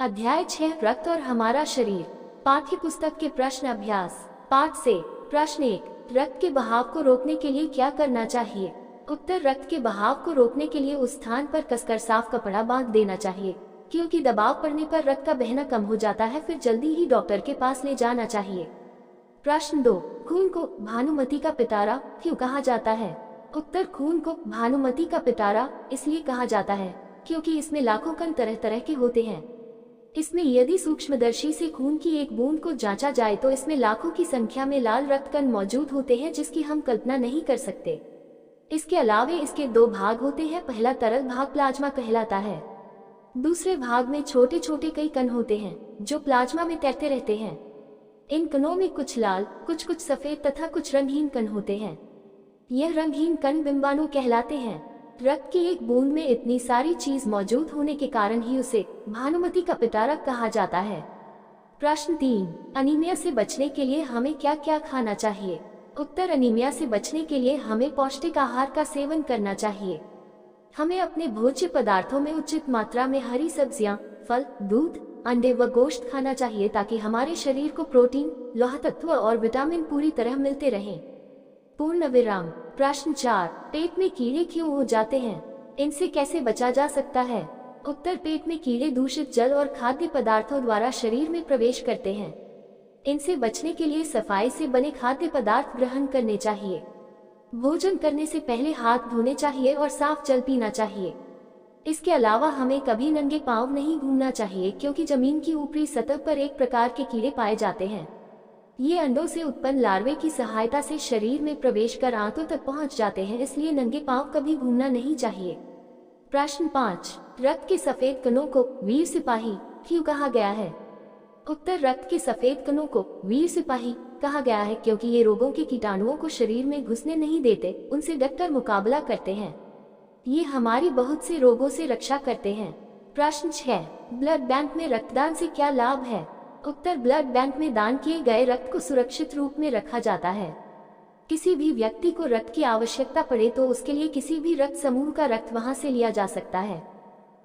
अध्याय 6 रक्त और हमारा शरीर। पाठ्य पुस्तक के प्रश्न अभ्यास। पाठ से प्रश्न 1, रक्त के बहाव को रोकने के लिए क्या करना चाहिए? उत्तर, रक्त के बहाव को रोकने के लिए उस स्थान पर कसकर साफ कपड़ा बांध देना चाहिए, क्योंकि दबाव पड़ने पर रक्त का बहना कम हो जाता है। फिर जल्दी ही डॉक्टर के पास ले जाना चाहिए। प्रश्न 2, खून को भानुमति का पिटारा क्यों कहा जाता है? उत्तर, खून को भानुमति का पिटारा इसलिए कहा जाता है क्योंकि इसमें लाखों कण तरह तरह के होते हैं। इसमें यदि सूक्ष्मदर्शी से खून की एक बूंद को जांचा जाए तो इसमें लाखों की संख्या में लाल रक्त कण मौजूद होते हैं, जिसकी हम कल्पना नहीं कर सकते। इसके अलावा इसके 2 भाग होते हैं। पहला तरल भाग प्लाज्मा कहलाता है। दूसरे भाग में छोटे छोटे कई कण होते हैं जो प्लाज्मा में तैरते रहते हैं। इन कणों में कुछ लाल, कुछ सफेद तथा कुछ रंगहीन कण होते हैं। यह रंगहीन कण बिंबाणु कहलाते हैं। रक्त की एक बूंद में इतनी सारी चीज मौजूद होने के कारण ही उसे भानुमति का पिटारा कहा जाता है। प्रश्न 3, अनीमिया से बचने के लिए हमें क्या क्या खाना चाहिए? उत्तर, अनीमिया से बचने के लिए हमें पौष्टिक आहार का सेवन करना चाहिए। हमें अपने भोज्य पदार्थों में उचित मात्रा में हरी सब्जियां, फल, दूध, अंडे व गोश्त खाना चाहिए ताकि हमारे शरीर को प्रोटीन, लौह तत्व और विटामिन पूरी तरह मिलते रहें। पूर्ण विराम। प्रश्न 4, पेट में कीड़े क्यों हो जाते हैं? इनसे कैसे बचा जा सकता है? उत्तर, पेट में कीड़े दूषित जल और खाद्य पदार्थों द्वारा शरीर में प्रवेश करते हैं। इनसे बचने के लिए सफाई से बने खाद्य पदार्थ ग्रहण करने चाहिए। भोजन करने से पहले हाथ धोने चाहिए और साफ जल पीना चाहिए। इसके अलावा हमें कभी नंगे पांव नहीं घूमना चाहिए, क्योंकि जमीन की ऊपरी सतह पर एक प्रकार के कीड़े पाए जाते हैं। ये अंडों से उत्पन्न लार्वे की सहायता से शरीर में प्रवेश कर आंतों तक पहुंच जाते हैं, इसलिए नंगे पांव कभी घूमना नहीं चाहिए। प्रश्न 5, रक्त के सफेद कणों को वीर सिपाही क्यों कहा गया है? उत्तर, रक्त के सफेद कणों को वीर सिपाही कहा गया है क्योंकि ये रोगों के कीटाणुओं को शरीर में घुसने नहीं देते, उनसे डटकर मुकाबला करते हैं। ये हमारी बहुत से रोगों से रक्षा करते हैं। प्रश्न 6, ब्लड बैंक में रक्तदान से क्या लाभ है? उत्तर, ब्लड बैंक में दान किए गए रक्त को सुरक्षित रूप में रखा जाता है। किसी भी व्यक्ति को रक्त की आवश्यकता पड़े तो उसके लिए किसी भी रक्त समूह का रक्त वहां से लिया जा सकता है।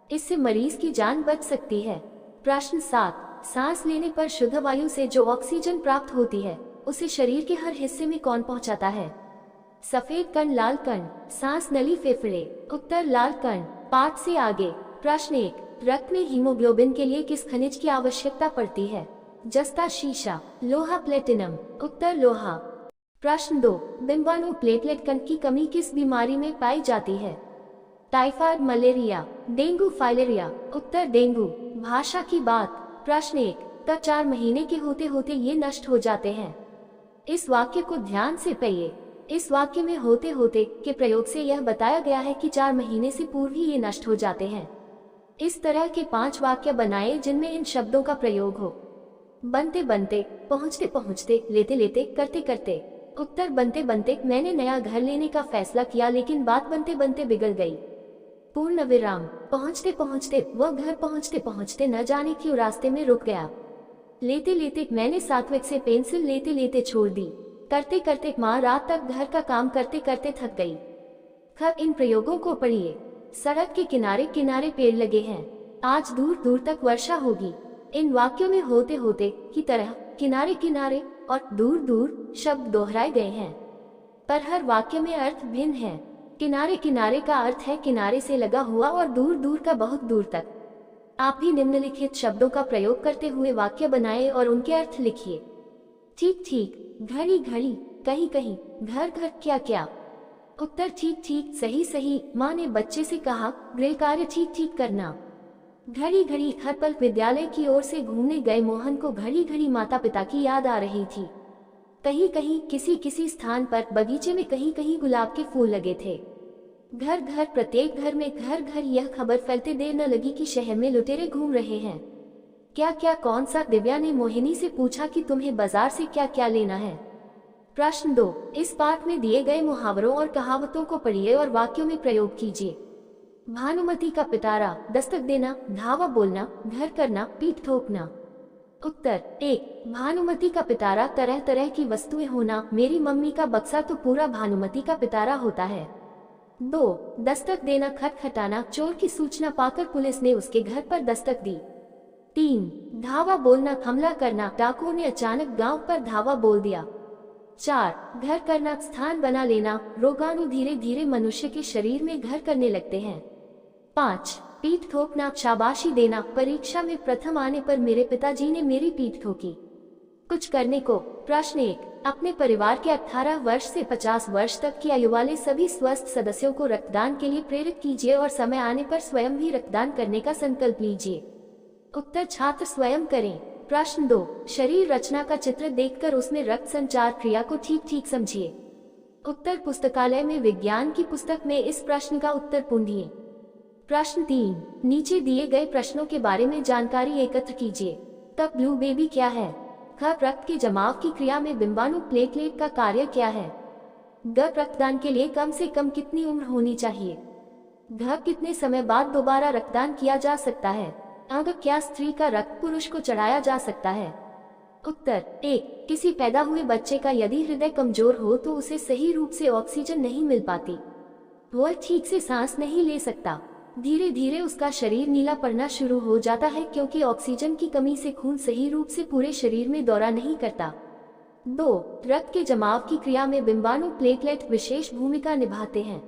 इससे मरीज की जान बच सकती है। प्रश्न 7, सांस लेने पर शुद्ध वायु से जो ऑक्सीजन प्राप्त होती है उसे शरीर के हर हिस्से में कौन पहुंचाता है? सफेद कण, लाल कण, सांस नली, फेफड़े। उत्तर, लाल कण। पाठ से आगे। प्रश्न 1, रक्त में हीमोग्लोबिन के लिए किस खनिज की आवश्यकता पड़ती है? जस्ता, शीशा, लोहा, प्लेटिनम। उत्तर, लोहा। प्रश्न 2, बिंबाणु प्लेटलेट कण की कमी किस बीमारी में पाई जाती है? Typhoid, malaria, dengue, filaria. उत्तर, डेंगू। भाषा की बात। प्रश्न 1, तक 4 महीने के होते होते ये नष्ट हो जाते हैं। इस वाक्य को ध्यान से पढ़िए। इस वाक्य में होते होते के प्रयोग से यह बताया गया है कि 4 महीने से पूर्व ही ये नष्ट हो जाते हैं। इस तरह के 5 वाक्य बनाए जिनमें इन शब्दों का प्रयोग हो। बनते बनते, पहुँचते पहुँचते, लेते लेते, करते करते। उत्तर, बनते बनते मैंने नया घर लेने का फैसला किया, लेकिन बात बनते बनते बिगड़ गई। पूर्ण विराम। पहुँचते पहुँचते, वह घर पहुँचते पहुँचते न जाने क्यों रास्ते में रुक गया। लेते लेते, मैंने सात्विक से पेंसिल लेते लेते छोड़ दी। करते करते, माँ रात तक घर का काम करते करते थक गई। खैर, इन प्रयोगों को पढ़िए। सड़क के किनारे किनारे पेड़ लगे हैं, आज दूर दूर तक वर्षा होगी। इन वाक्यों में होते होते की तरह किनारे किनारे और दूर दूर शब्द दोहराए गए हैं, पर हर वाक्य में अर्थ भिन्न है। किनारे किनारे का अर्थ है किनारे से लगा हुआ और दूर दूर का बहुत दूर तक। आप भी निम्नलिखित शब्दों का प्रयोग करते हुए वाक्य बनाएं और उनके अर्थ लिखिए। ठीक ठीक, घड़ी घड़ी, कहीं कहीं, घर घर, क्या क्या। उत्तर, ठीक ठीक, सही सही। माँ ने बच्चे से कहा, गृह कार्य ठीक ठीक करना। घड़ी घड़ी, हर पल विद्यालय की ओर से घूमने गए मोहन को घड़ी घड़ी माता पिता की याद आ रही थी। कहीं कहीं, किसी किसी स्थान पर बगीचे में कहीं कहीं गुलाब के फूल लगे थे। घर घर, प्रत्येक घर में, घर घर, यह खबर फैलते देर न लगी कि शहर में लुटेरे घूम रहे हैं। क्या क्या, कौन सा? दिव्या ने मोहिनी से पूछा कि तुम्हें बाजार से क्या क्या लेना है। प्रश्न 2, इस पाठ में दिए गए मुहावरों और कहावतों को पढ़िए और वाक्यों में प्रयोग कीजिए। भानुमति का पिटारा, दस्तक देना, धावा बोलना, घर करना, पीठ ठोकना। उत्तर 1, भानुमति का पिटारा, तरह तरह की वस्तुएं होना। मेरी मम्मी का बक्सा तो पूरा भानुमति का पिटारा होता है। 2, दस्तक देना, खटखटाना, चोर की सूचना पाकर पुलिस ने उसके घर पर दस्तक दी। 3. धावा बोलना, हमला करना, डाकुओं ने अचानक गांव पर धावा बोल दिया। 4. घर करना, स्थान बना लेना, रोगाणु धीरे धीरे मनुष्य के शरीर में घर करने लगते हैं। 5. पीठ ठोकना, शाबाशी देना, परीक्षा में प्रथम आने पर मेरे पिताजी ने मेरी पीठ ठोकी। कुछ करने को। प्रश्न 1. अपने परिवार के 18 वर्ष से 50 वर्ष तक की आयु वाले सभी स्वस्थ सदस्यों को रक्तदान के लिए प्रेरित कीजिए और समय आने पर स्वयं भी रक्तदान करने का संकल्प लीजिए। उत्तर छात्र स्वयं करें। प्रश्न 2. शरीर रचना का चित्र देखकर उसमें रक्त संचार क्रिया को ठीक ठीक समझिए। उत्तर पुस्तकालय में विज्ञान की पुस्तक में इस प्रश्न का उत्तर ढूंढिए। प्रश्न 3. नीचे दिए गए प्रश्नों के बारे में जानकारी एकत्र कीजिए। तब ब्लू बेबी क्या है? ख. रक्त के जमाव की क्रिया में बिंबाणु प्लेटलेट का कार्य क्या है? ग. रक्तदान के लिए कम से कम कितनी उम्र होनी चाहिए? घ. कितने समय बाद दोबारा रक्तदान किया जा सकता है? अग. क्या स्त्री का रक्त पुरुष को चढ़ाया जा सकता है? उत्तर 1. किसी पैदा हुए बच्चे का यदि हृदय कमजोर हो तो उसे सही रूप से ऑक्सीजन नहीं मिल पाती, वह ठीक से सांस नहीं ले सकता। धीरे धीरे उसका शरीर नीला पड़ना शुरू हो जाता है क्योंकि ऑक्सीजन की कमी से खून सही रूप से पूरे शरीर में दौरा नहीं करता। 2. रक्त के जमाव की क्रिया में बिंबाणु प्लेटलेट विशेष भूमिका निभाते हैं।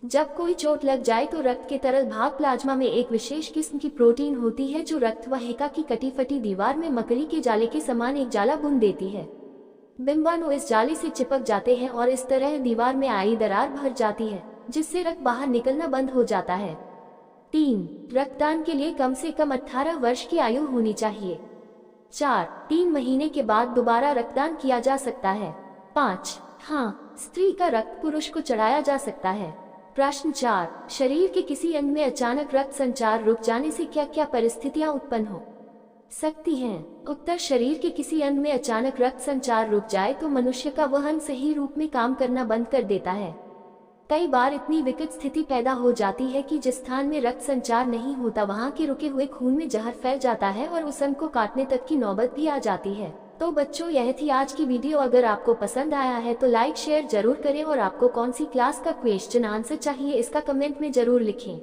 जब कोई चोट लग जाए तो रक्त के तरल भाग प्लाज्मा में एक विशेष किस्म की प्रोटीन होती है जो रक्त वाहिका की कटी फटी दीवार में मकड़ी के जाले के समान एक जाला बुन देती है। बिंबाणु इस जाले से चिपक जाते हैं और इस तरह दीवार में आई दरार भर जाती है जिससे रक्त बाहर निकलना बंद हो जाता है। 3. रक्तदान के लिए कम से कम 18 वर्ष की आयु होनी चाहिए। 4. 3 महीने के बाद दोबारा रक्तदान किया जा सकता है। 5. हाँ, स्त्री का रक्त पुरुष को चढ़ाया जा सकता है। प्रश्न 4. शरीर के किसी अंग में अचानक रक्त संचार रुक जाने से क्या क्या परिस्थितियां उत्पन्न हो सकती हैं? उत्तर शरीर के किसी अंग में अचानक रक्त संचार रुक जाए तो मनुष्य का वह अंग सही रूप में काम करना बंद कर देता है। कई बार इतनी विकट स्थिति पैदा हो जाती है कि जिस स्थान में रक्त संचार नहीं होता वहां के रुके हुए खून में जहर फैल जाता है और उस अंग को काटने तक की नौबत भी आ जाती है। तो बच्चों, यह थी आज की वीडियो। अगर आपको पसंद आया है तो लाइक शेयर जरूर करें और आपको कौन सी क्लास का क्वेश्चन आंसर चाहिए इसका कमेंट में जरूर लिखें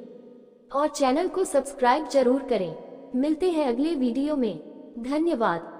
और चैनल को सब्सक्राइब जरूर करें। मिलते हैं अगले वीडियो में। धन्यवाद।